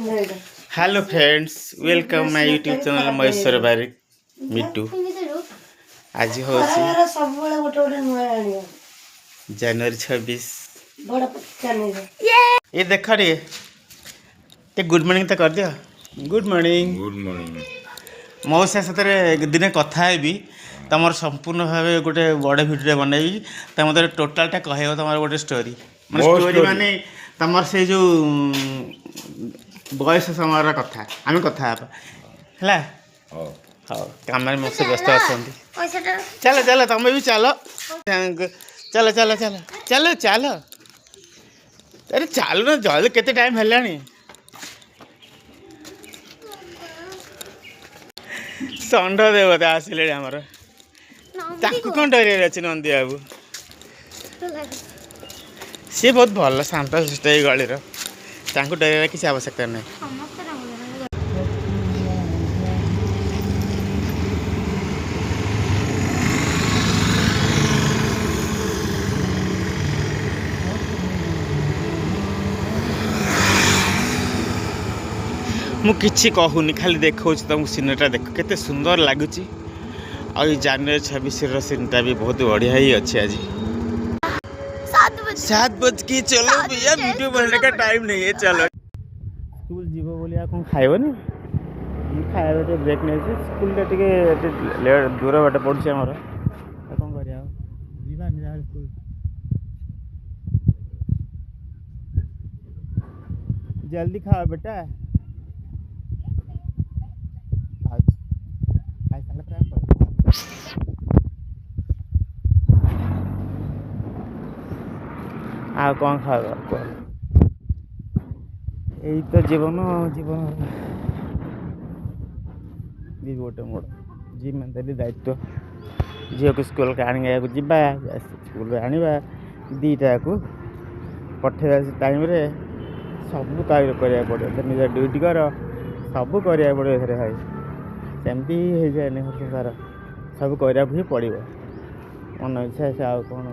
Hello friends, welcome my YouTube channel Maheshwar Barik Mittu. आज हूँ जनवरी 26। ये देख रे ते गुड मॉर्निंग तो कर दियो। Good morning. Good morning. मौसा सतरे दिन कथा हेबी तुम संपूर्ण भाव गोटे बड़ भिडियो बनैबी तो मतलब टोटालटा कह तुम गोटे स्टोरी माने स्टोरी माने तुम से जो बयस समय कथा आम कथा है। हाँ कम मौसा व्यस्त अच्छा चलो चलो तुम भी चलो चलो चलो चलो चलो चलो अरे चलो ना जल्दी केते टाइम है षंढ देवता आसिले आमर कौन डर अच्छे नंदी बाबू सी बहुत भल शांत शिष्ट गलीर डर किसी आवश्यकता नहीं। मु किछि कहूनी खाली देखा तुमको सीनटा देख केते सुंदर लगुच और जनवरी 26 सीनटा भी बहुत बढ़िया ही अच्छे। आज 7 बज के चलो भैया वीडियो बनने का टाइम नहीं है। चलो स्कूल जीव बोलिया कौन खाइबनी खाया तो ब्रेक नहीं स्कूल दूर बाट पड़े आमर कौन कर स्कूल जल्दी खाओ बेटा। आ कौन खाओ यही तो जीवन जीवन भी गोटे मोड़ जी मेरी दायित्व झील को स्कूल के आने जावा स्कूल आने दीटा को पठे टाइम सब कार्य करा पड़ो निज ड्यूटी कर सब करा पड़ो भाई सेमती हो जाए संसार सब करा ही पड़ो मन इच्छा से आ कौन